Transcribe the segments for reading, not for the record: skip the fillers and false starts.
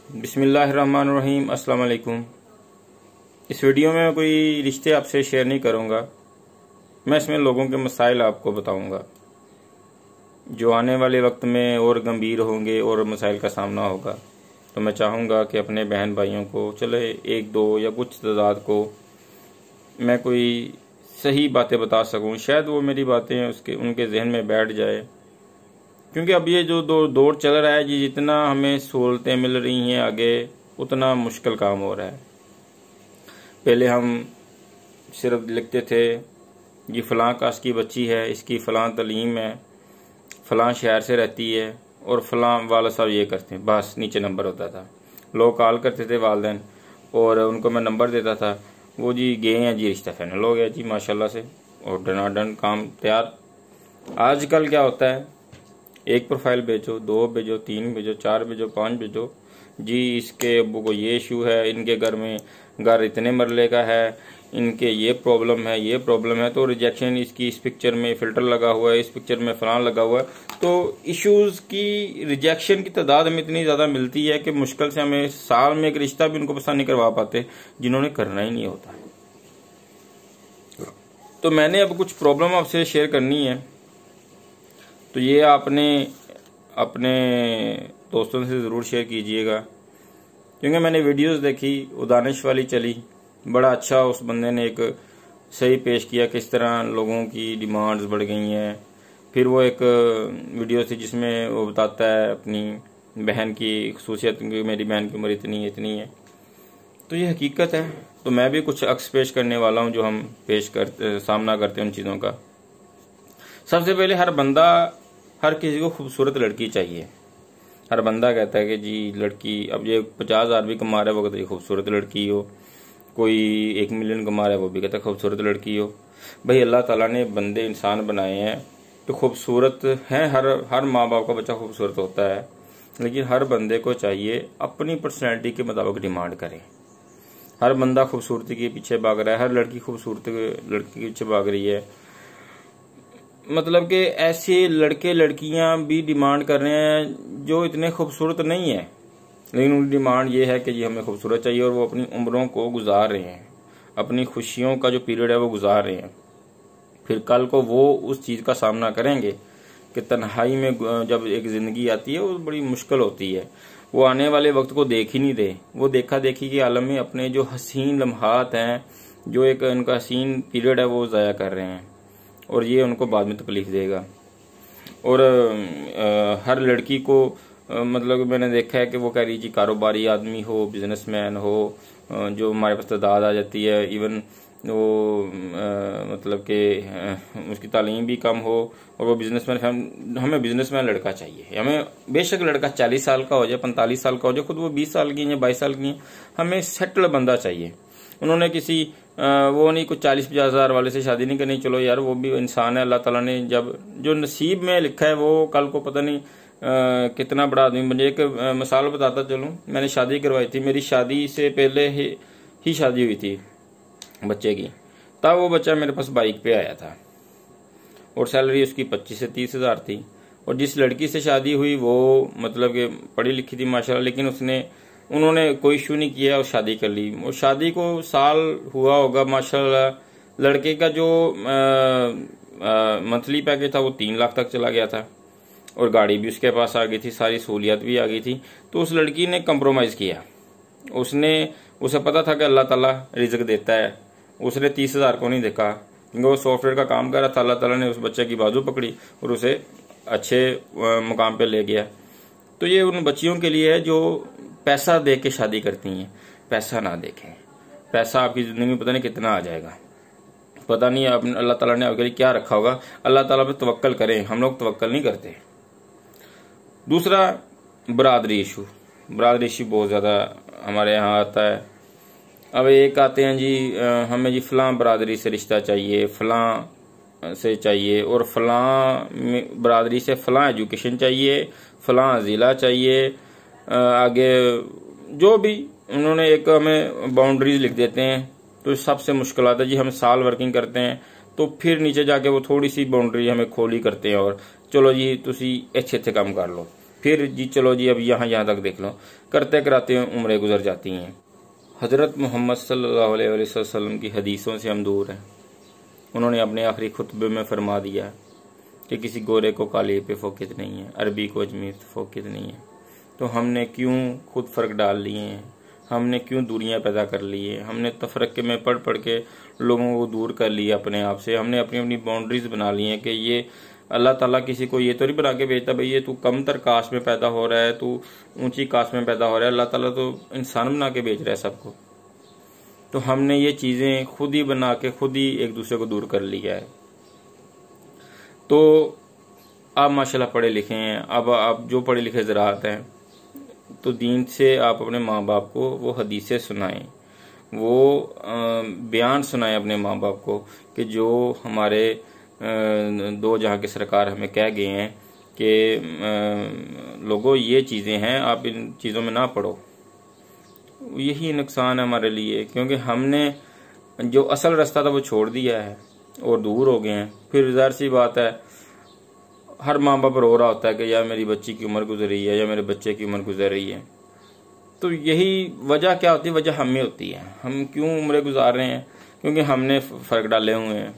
बिस्मिल्लाहिर्रहमानिर्रहीम। अस्सलाम वालेकुम। इस वीडियो में कोई रिश्ते आपसे शेयर नहीं करूँगा। मैं इसमें लोगों के मसाइल आपको बताऊँगा जो आने वाले वक्त में और गंभीर होंगे और मसाइल का सामना होगा। तो मैं चाहूँगा कि अपने बहन भाइयों को, चले एक दो या कुछ तादाद को, मैं कोई सही बातें बता सकूँ। शायद वो मेरी बातें उनके जहन में बैठ जाए, क्योंकि अब ये जो दौर चल रहा है जी, जितना हमें सहूलतें मिल रही हैं आगे, उतना मुश्किल काम हो रहा है। पहले हम सिर्फ लिखते थे ये फ़लाँ कास्ट की बच्ची है, इसकी फ़लाँ तलीम है, फ़लाँ शहर से रहती है और फ़लाँ वाला साहब ये करते हैं, बस नीचे नंबर होता था। लोग कॉल करते थे वालिदैन और उनको मैं नंबर देता था, वो जी गए हैं जी, रिश्ता फाइनल हो गया जी माशाल्लाह से, और डनाडन काम तैयार। आजकल क्या होता है, एक प्रोफाइल भेजो, दो भेजो, तीन भेजो, चार भेजो, पांच भेजो जी, इसके अब्बू को ये इशू है, इनके घर में घर इतने मरले का है, इनके ये प्रॉब्लम है, ये प्रॉब्लम है, तो रिजेक्शन इसकी इस पिक्चर में फ़िल्टर लगा हुआ है, इस पिक्चर में फलां लगा हुआ है। तो इश्यूज़ की, रिजेक्शन की तादाद हमें इतनी ज़्यादा मिलती है कि मुश्किल से हमें साल में एक रिश्ता भी उनको पसंद नहीं करवा पाते जिन्होंने करना ही नहीं होता। तो मैंने अब कुछ प्रॉब्लम आपसे शेयर करनी है, तो ये आपने अपने दोस्तों से ज़रूर शेयर कीजिएगा, क्योंकि मैंने वीडियोस देखी, वो दानिश वाली चली, बड़ा अच्छा उस बंदे ने एक सही पेश किया किस तरह लोगों की डिमांड्स बढ़ गई हैं। फिर वो एक वीडियो थी जिसमें वो बताता है अपनी बहन की खसूसियत, क्योंकि मेरी बहन की उम्र इतनी है। तो ये हकीकत है। तो मैं भी कुछ अक्स पेश करने वाला हूँ जो हम सामना करते हैं उन चीज़ों का। सबसे पहले, हर किसी को खूबसूरत लड़की चाहिए। हर बंदा कहता है कि जी लड़की, अब ये 50,000 भी कमा रहा है वो कहता है खूबसूरत लड़की हो, कोई 1 मिलियन कमा रहा है वो भी कहता है खूबसूरत लड़की हो। भाई अल्लाह ताला ने बंदे इंसान बनाए हैं तो खूबसूरत हैं। हर माँ बाप का बच्चा खूबसूरत होता है, लेकिन हर बंदे को चाहिए अपनी पर्सनैलिटी के मुताबिक डिमांड करे। हर बंदा खूबसूरती के पीछे भाग रहा है, हर लड़की खूबसूरत लड़की के पीछे भाग रही है। मतलब कि ऐसे लड़के लड़कियां भी डिमांड कर रहे हैं जो इतने खूबसूरत नहीं है, लेकिन उनकी डिमांड ये है कि जी हमें खूबसूरत चाहिए, और वो अपनी उम्रों को गुजार रहे हैं, अपनी खुशियों का जो पीरियड है वो गुजार रहे हैं। फिर कल को वो उस चीज़ का सामना करेंगे कि तन्हाई में जब एक ज़िंदगी आती है वो बड़ी मुश्किल होती है। वो आने वाले वक्त को देख ही नहीं दे, वो देखा देखी के आलम में अपने जो हसीन लम्हात हैं, जो एक उनका हसीन पीरियड है, वो ज़ाया कर रहे हैं, और ये उनको बाद में तकलीफ देगा। और हर लड़की को मतलब मैंने देखा है कि वो कह रही जी कारोबारी आदमी हो, बिजनेसमैन हो, जो हमारे पास तादाद आ जाती है। इवन वो मतलब कि उसकी तालीम भी कम हो और वो बिजनेसमैन, हमें बिजनेसमैन लड़का चाहिए। हमें बेशक लड़का 40 साल का हो जाए, 45 साल का हो जाए, खुद वो 20 साल की या 22 साल की है, हमें सेटल बंदा चाहिए। उन्होंने किसी वो नहीं कुछ 40-50 हज़ार वाले से शादी नहीं करनी। चलो यार, वो भी इंसान है, अल्लाह ताला ने जब जो नसीब में लिखा है वो कल को पता नहीं कितना बड़ा आदमी बन जाए। एक मिसाल बताता चलूँ, मैंने शादी करवाई थी, मेरी शादी से पहले ही शादी हुई थी बच्चे की। तब वो बच्चा मेरे पास बाइक पे आया था और सैलरी उसकी 25 से 30 हज़ार थी। और जिस लड़की से शादी हुई वो मतलब कि पढ़ी लिखी थी माशाल्लाह, लेकिन उन्होंने कोई इशू नहीं किया और शादी कर ली। और शादी को साल हुआ होगा माशाल्लाह, लड़के का जो मंथली पैकेज था वो 3 लाख तक चला गया था, और गाड़ी भी उसके पास आ गई थी, सारी सहूलियत भी आ गई थी। तो उस लड़की ने कंप्रोमाइज़ किया। उसे पता था कि अल्लाह ताला रिज़्क देता है। उसने 30 हज़ार को नहीं देखा, क्योंकि वो सॉफ्टवेयर का काम कर रहा था। अल्लाह ताला ने उस बच्चे की बाजू पकड़ी और उसे अच्छे मुकाम पे ले गया। तो ये उन बच्चियों के लिए है जो पैसा देख के शादी करती हैं। पैसा ना देखें, पैसा आपकी ज़िंदगी में पता नहीं कितना आ जाएगा, पता नहीं अल्लाह ताला ने आपके लिए क्या रखा होगा। अल्लाह ताला पे तवक्कल करें, हम लोग तवक्कल नहीं करते। दूसरा, बरादरी इशू बहुत ज़्यादा हमारे यहाँ आता है। अब एक आते हैं जी हमें जी फ़लाँ बरादरी से रिश्ता चाहिए, फ़लाँ से चाहिए, और फ़लाँ बरादरी से फ़लाँ एजुकेशन चाहिए, फ़लाँ ज़िला चाहिए, आगे जो भी उन्होंने एक हमें बाउंड्रीज लिख देते हैं। तो सबसे मुश्किल आता है जी, हम साल वर्किंग करते हैं तो फिर नीचे जाके वो थोड़ी सी बाउंड्री हमें खोली करते हैं, और चलो जी तुसी अच्छे काम कर लो। फिर जी चलो जी अब यहाँ तक देख लो, करते कराते उम्रें गुजर जाती हैं। हज़रत मोहम्मद सल्लल्लाहु अलैहि वसल्लम की हदीसों से हम दूर हैं। उन्होंने अपने आखिरी खुतबे में फरमा दिया कि किसी गोरे को काले पे फोकित नहीं है, अरबी को अजमी पे फोकित नहीं है। तो हमने क्यों खुद फ़र्क डाल लिए हैं, हमने क्यों दूरियां पैदा कर ली है, हमने तफरक़े में पढ़ पढ़ के लोगों को दूर कर लिया अपने आप से। हमने अपनी अपनी बाउंड्रीज़ बना ली हैं कि ये अल्लाह ताला किसी को ये तो नहीं बना के भेजता भाई ये तू कम तर कास्ट में पैदा हो रहा है, तू ऊंची कास्ट में पैदा हो रहा है। अल्लाह ताला तो इंसान बना के भेज रहा है सबको। तो हमने ये चीज़ें खुद ही बना के खुद ही एक दूसरे को दूर कर लिया है। तो आप माशाल्लाह पढ़े लिखे हैं, अब आप जो पढ़े लिखे ज़राअत हैं, तो दीन से आप अपने माँ बाप को वो हदीसें सुनाएं, वो बयान सुनाएं अपने माँ बाप को कि जो हमारे दो जहाँ के सरकार हमें कह गए हैं कि लोगों ये चीज़ें हैं, आप इन चीज़ों में ना पढ़ो। यही नुकसान है हमारे लिए, क्योंकि हमने जो असल रास्ता था वो छोड़ दिया है और दूर हो गए हैं। फिर ज़ाहिर सी बात है हर माँ बाप रो रहा होता है कि यार मेरी बच्ची की उम्र गुजर रही है या मेरे बच्चे की उम्र गुजर रही है। तो यही वजह क्या होती है, वजह हमें होती है। हम क्यों उम्रें गुजार रहे हैं, क्योंकि हमने फ़र्क डाले हुए हैं,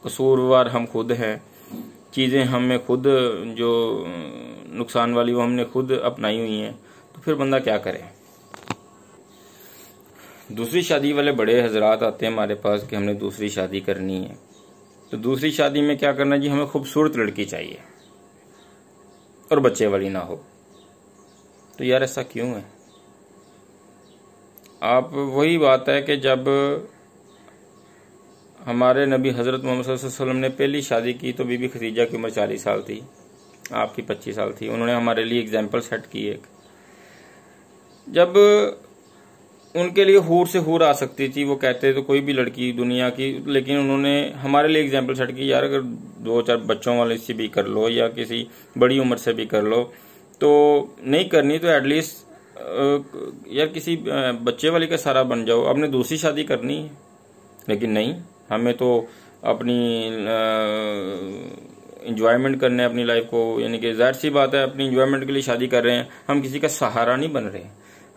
कसूरवार हम खुद हैं। चीज़ें हमें खुद जो नुकसान वाली वो हमने खुद अपनाई हुई हैं। तो फिर बंदा क्या करे। दूसरी शादी वाले बड़े हजरात आते हैं हमारे पास कि हमने दूसरी शादी करनी है। तो दूसरी शादी में क्या करना जी, हमें खूबसूरत लड़की चाहिए और बच्चे वाली ना हो। तो यार ऐसा क्यों है। आप वही बात है कि जब हमारे नबी हज़रत मोहम्मद सल्लल्लाहु अलैहि वसल्लम ने पहली शादी की तो बीबी खदीजा की उम्र 40 साल थी, आपकी 25 साल थी। उन्होंने हमारे लिए एग्जाम्पल सेट की एक, जब उनके लिए हूर से हूर आ सकती थी, वो कहते तो कोई भी लड़की दुनिया की, लेकिन उन्होंने हमारे लिए एग्जाम्पल सेट की, यार अगर 2-4 बच्चों वाले से भी कर लो या किसी बड़ी उम्र से भी कर लो, तो नहीं करनी तो एटलीस्ट यार किसी बच्चे वाली का सारा बन जाओ। आपने दूसरी शादी करनी है, लेकिन नहीं, हमें तो अपनी इंजॉयमेंट करना है अपनी लाइफ को। यानी कि जाहिर सी बात है अपनी इंजॉयमेंट के लिए शादी कर रहे हैं, हम किसी का सहारा नहीं बन रहे,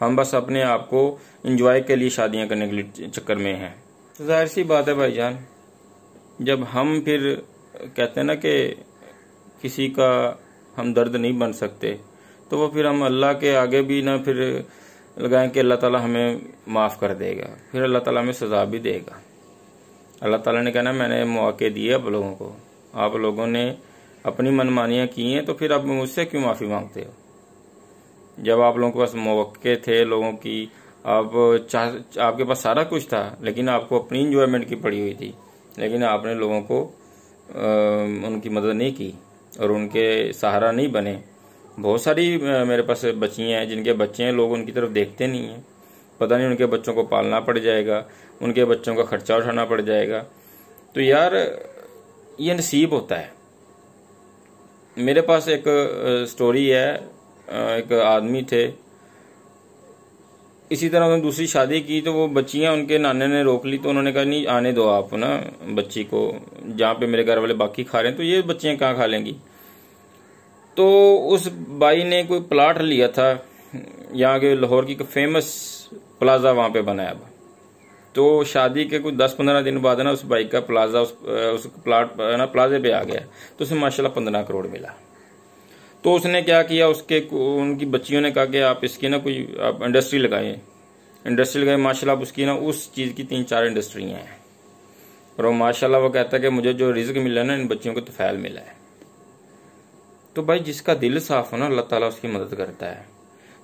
हम बस अपने आप को इंजॉय के लिए शादियां करने के लिए चक्कर में हैं। तो जाहिर सी बात है भाईजान, जब हम फिर कहते हैं ना कि किसी का हम दर्द नहीं बन सकते, तो वो फिर हम अल्लाह के आगे भी ना फिर लगाएं कि अल्लाह ताला हमें माफ़ कर देगा, फिर अल्लाह ताला हमें सज़ा भी देगा। अल्लाह ताला ने कहना मैंने मौके दिए आप लोगों को, आप लोगों ने अपनी मनमानियाँ की हैं, तो फिर आप मुझसे क्यों माफ़ी मांगते हो। जब आप लोगों के पास मौके थे लोगों की, आपके पास सारा कुछ था, लेकिन आपको अपनी इंजॉयमेंट की पड़ी हुई थी, लेकिन आपने लोगों को उनकी मदद नहीं की और उनके सहारा नहीं बने। बहुत सारी मेरे पास बच्चियाँ हैं जिनके बच्चे हैं, लोग उनकी तरफ देखते नहीं हैं, पता नहीं उनके बच्चों को पालना पड़ जाएगा, उनके बच्चों का खर्चा उठाना पड़ जाएगा। तो यार ये नसीब होता है। मेरे पास एक स्टोरी है, एक आदमी थे, इसी तरह उन्होंने दूसरी शादी की, तो वो बच्चियां उनके नाने ने रोक ली, तो उन्होंने कहा नहीं आने दो आप ना बच्ची को, जहाँ पे मेरे घर वाले बाकी खा रहे हैं तो ये बच्चियां कहाँ खा लेंगी। तो उस बाई ने कोई प्लाट लिया था, यहाँ के लाहौर की फेमस प्लाजा वहाँ पे बनाया। अब तो शादी के कुछ 10-15 दिन बाद ना उस बाई का प्लाजा उस प्लाट ना प्लाजे पे आ गया, तो उसे माशाल्लाह 15 करोड़ मिला। तो उसने क्या किया, उनकी बच्चियों ने कहा कि आप इसकी ना कोई आप इंडस्ट्री लगाएं। माशाल्लाह उसकी ना उस चीज़ की 3-4 इंडस्ट्रियाँ हैं, और वो माशाल्लाह वो कहता है कि मुझे जो रिज्क मिला ना इन बच्चियों को तो फैल मिला है। तो भाई जिसका दिल साफ हो ना अल्लाह ताला उसकी मदद करता है।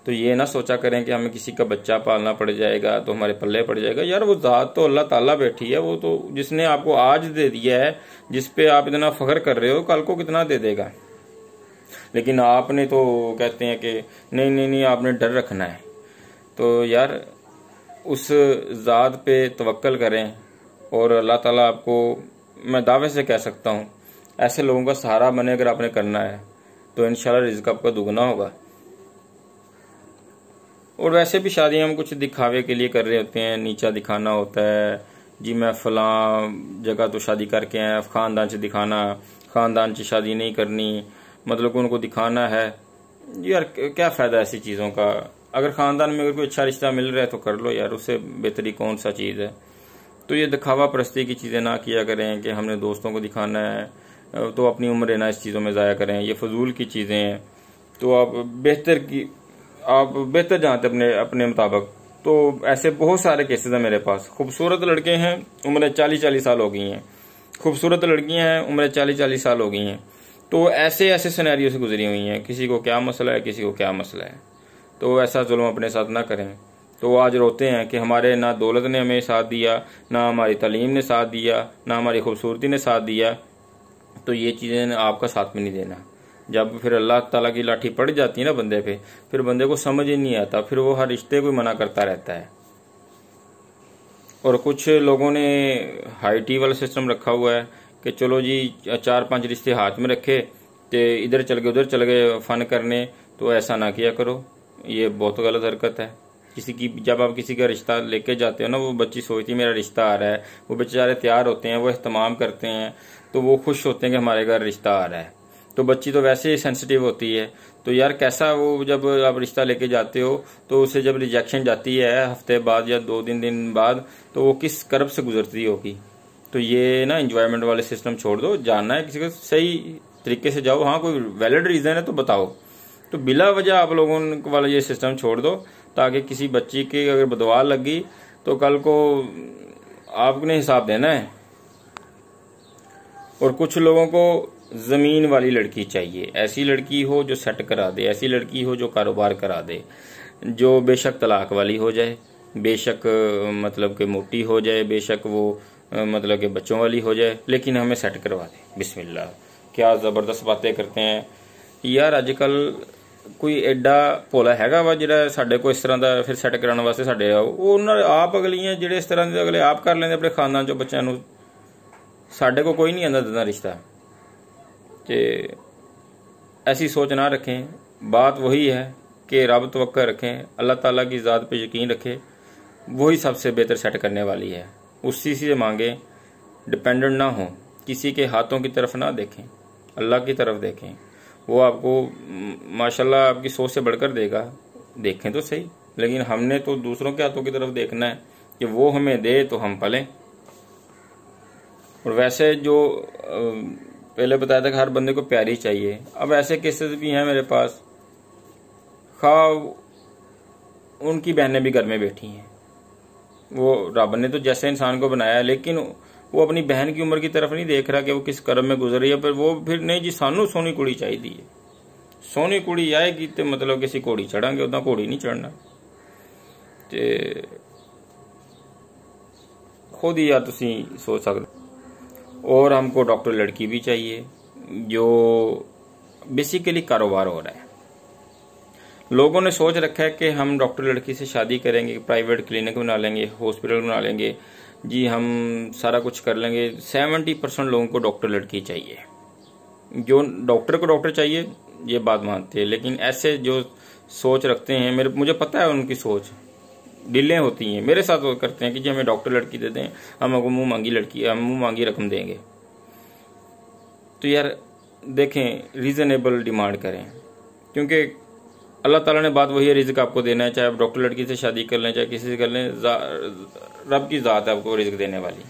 तो ये ना सोचा करें कि हमें किसी का बच्चा पालना पड़ जाएगा तो हमारे पल्ले पड़ जाएगा। यार वो ज़ात तो अल्लाह ताला बैठी है, वो तो जिसने आपको आज दे दिया है, जिस पे आप इतना फख्र कर रहे हो, कल को कितना दे देगा। लेकिन आपने तो कहते हैं कि नहीं आपने डर रखना है। तो यार उस ज़ात पे तवक्कल करें, और अल्लाह ताला आपको, मैं दावे से कह सकता हूँ, ऐसे लोगों का सहारा बने अगर आपने करना है तो इंशाल्लाह रिज़्क आपका दुगना होगा। और वैसे भी शादियाँ हम कुछ दिखावे के लिए कर रहे होते हैं, नीचा दिखाना होता है जी, मैं फलां जगह तो शादी करके आया, ख़ानदान से दिखाना, ख़ानदान से शादी नहीं करनी, मतलब उनको दिखाना है यार क्या फ़ायदा ऐसी चीज़ों का। अगर ख़ानदान में अगर कोई अच्छा रिश्ता मिल रहा है तो कर लो यार, उससे बेहतरी कौन सा चीज़ है। तो ये दिखावा परस्ती की चीज़ें ना किया करें कि हमने दोस्तों को दिखाना है तो अपनी उम्र ना इस चीज़ों में ज़ाया करें, ये फजूल की चीज़ें हैं। तो आप बेहतर जानते अपने अपने मुताबिक। तो ऐसे बहुत सारे केसेस हैं मेरे पास। खूबसूरत लड़के हैं, उम्र 40-40 साल हो गई हैं, खूबसूरत लड़कियां हैं, उम्र 40-40 साल हो गई हैं। तो ऐसे सिनेरियो से गुजरी हुई हैं, किसी को क्या मसला है, किसी को क्या मसला है। तो ऐसा जुल्म अपने साथ ना करें। तो आज रोते हैं कि हमारे ना दौलत ने हमें साथ दिया, ना हमारी तालीम ने साथ दिया, ना हमारी खूबसूरती ने साथ दिया। तो ये चीज़ें आपका साथ में नहीं देना। जब फिर अल्लाह ताला की लाठी पड़ जाती है ना बंदे पे, फिर बंदे को समझ ही नहीं आता, फिर वो हर रिश्ते को मना करता रहता है। और कुछ लोगों ने हाई टी वाला सिस्टम रखा हुआ है कि चलो जी 4-5 रिश्ते हाथ में रखे तो इधर चल गए उधर चल गए फ़न करने। तो ऐसा ना किया करो, ये बहुत गलत हरकत है। जब आप किसी का रिश्ता लेके जाते हो ना, वो बच्ची सोचती है मेरा रिश्ता आ रहा है, वो बेचारे तैयार होते हैं, वो इख्तिमाम करते हैं, तो वो खुश होते हैं कि हमारे घर रिश्ता आ रहा है। तो बच्ची तो वैसे ही सेंसिटिव होती है। तो यार कैसा वो, जब आप रिश्ता लेके जाते हो तो उसे जब रिजेक्शन जाती है हफ्ते बाद या 2-3 दिन बाद, तो वो किस कर्ब से गुजरती होगी। तो ये ना एंजॉयमेंट वाले सिस्टम छोड़ दो। जानना है किसी को, सही तरीके से जाओ। हाँ, कोई वैलिड रीज़न है तो बताओ। तो बिला वजह आप लोगों वाला ये सिस्टम छोड़ दो, ताकि किसी बच्ची की अगर बदवा लगी तो कल को आपने हिसाब देना है। और कुछ लोगों को ज़मीन वाली लड़की चाहिए, ऐसी लड़की हो जो सेट करा दे, ऐसी लड़की हो जो कारोबार करा दे, जो बेशक तलाक वाली हो जाए, बेशक मतलब कि मोटी हो जाए, बेशक वो मतलब कि बच्चों वाली हो जाए, लेकिन हमें सेट करवा दे। बिस्मिल्लाह, क्या ज़बरदस्त बातें करते हैं यार। अजकल कोई एडा भोला हैगा वा जिहड़ा साडे को इस तरह का फिर सैट कराने वास्ते साडे आओ। उन्होंने आप अगलियां जिहड़े इस तरह के अगले आप कर लेंदे अपने खानदान चों बच्चों नूं। साडे को कोई नहीं आंदा दिंदा रिश्ता। ते ऐसी सोच ना रखें। बात वही है कि रब तवक्कुल रखें, अल्लाह ताला की ज़ात पे यकीन रखें, वही सबसे बेहतर सेट करने वाली है। उसी से मांगे, डिपेंडेंट ना हो, किसी के हाथों की तरफ ना देखें, अल्लाह की तरफ देखें। वो आपको माशाल्लाह आपकी सोच से बढ़कर देगा। देखें तो सही, लेकिन हमने तो दूसरों के हाथों की तरफ देखना है कि वो हमें दे तो हम पलें। और वैसे जो पहले बताया था कि हर बंदे को प्यारी चाहिए, अब ऐसे केसेस भी हैं मेरे पास। खा उनकी बहनें भी घर में बैठी हैं, वो रब ने तो जैसे इंसान को बनाया, लेकिन वो अपनी बहन की उम्र की तरफ नहीं देख रहा कि वो किस कर्म में गुजर रही है। पर वो फिर नहीं जी सानू सोनी कुड़ी चाहिए, सोनी कुड़ी आएगी तो मतलब किसी घोड़ी चढ़ांगे, उदा घोड़ी नहीं चढ़ना। ते खुद ही यार तुसी सोच सकते। और हमको डॉक्टर लड़की भी चाहिए जो बेसिकली कारोबार हो रहा है। लोगों ने सोच रखा है कि हम डॉक्टर लड़की से शादी करेंगे, प्राइवेट क्लिनिक बना लेंगे, हॉस्पिटल बना लेंगे जी, हम सारा कुछ कर लेंगे। 70% लोगों को डॉक्टर लड़की चाहिए। जो डॉक्टर को डॉक्टर चाहिए ये बात मानते हैं, लेकिन ऐसे जो सोच रखते हैं, मुझे पता है उनकी सोच डिले होती हैं। मेरे साथ वो करते हैं कि जी हमें डॉक्टर लड़की दे दें, हम आपको मुंह मांगी रकम देंगे। तो यार देखें, रीज़नेबल डिमांड करें, क्योंकि अल्लाह ताला ने बात वही है, रिज़्क आपको देना है। चाहे आप डॉक्टर लड़की से शादी कर लें, चाहे किसी से कर लें, रब की ज़ात है आपको रिज़्क देने वाली।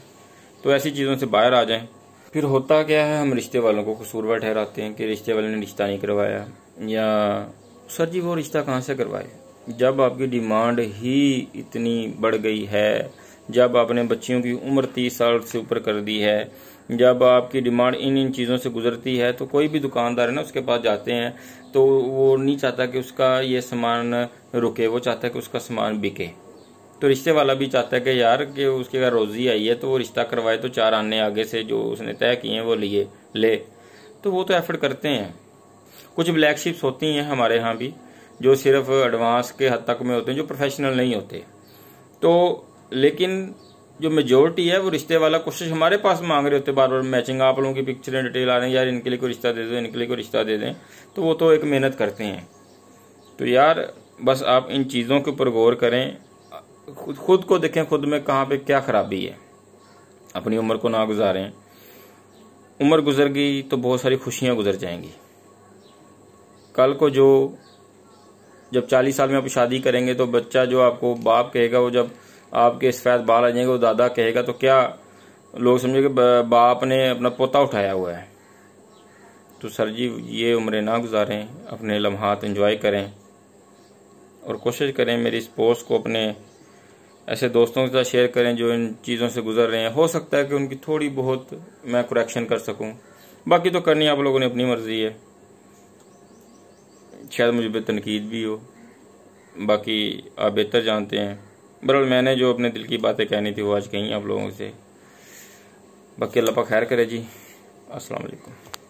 तो ऐसी चीज़ों से बाहर आ जाएं। फिर होता क्या है, हम रिश्ते वालों को कसूरवार ठहराते हैं कि रिश्ते वाले ने रिश्ता नहीं करवाया, या सर जी वो रिश्ता कहाँ से करवाए। जब आपकी डिमांड ही इतनी बढ़ गई है, जब आपने बच्चियों की उम्र 30 साल से ऊपर कर दी है, जब आपकी डिमांड इन चीज़ों से गुजरती है, तो कोई भी दुकानदार है ना उसके पास जाते हैं तो वो नहीं चाहता कि उसका ये सामान रुके, वो चाहता है कि उसका सामान बिके। तो रिश्ते वाला भी चाहता है कि यार कि उसके घर रोज़ी आई है तो वो रिश्ता करवाए, तो 4 आने आगे से जो उसने तय किए हैं वो ले। तो वो तो एफर्ट करते हैं। कुछ ब्लैक शिप्स होती हैं हमारे यहाँ भी, जो सिर्फ एडवांस के हद तक में होते हैं, जो प्रोफेशनल नहीं होते। तो लेकिन जो मेजोरिटी है वो रिश्ते वाला कोशिश हमारे पास मांग रहे होते, बार बार मैचिंग, आप लोगों की पिक्चरें डिटेल आ रही हैं, यार इनके लिए कोई रिश्ता दे दो, इनके लिए कोई रिश्ता दे दें। तो वो तो एक मेहनत करते हैं। तो यार बस आप इन चीज़ों के ऊपर गौर करें, खुद को देखें, खुद में कहाँ पे क्या खराबी है। अपनी उम्र को ना गुजारें। उम्र गुजर गई तो बहुत सारी खुशियाँ गुजर जाएंगी। कल को जो जब 40 साल में आप शादी करेंगे तो बच्चा जो आपको बाप कहेगा, वो जब आपके सफ़ेद बाल आ जाएंगे वो दादा कहेगा, तो क्या लोग समझेंगे बाप ने अपना पोता उठाया हुआ है। तो सर जी ये उम्रें ना गुजारें, अपने लम्हात एंजॉय करें और कोशिश करें मेरी इस पोस्ट को अपने ऐसे दोस्तों के साथ शेयर करें जो इन चीज़ों से गुजर रहे हैं। हो सकता है कि उनकी थोड़ी बहुत मैं करेक्शन कर सकूं, बाकी तो करनी आप लोगों ने अपनी मर्जी है, शायद मुझे पे तनकीद भी हो, बाकी आप बेहतर जानते हैं। बहरहाल मैंने जो अपने दिल की बातें कहनी थी वो आज कहीं आप लोगों से। बाकी अल्लाह पाक खैर करे जी। अस्सलाम वालेकुम।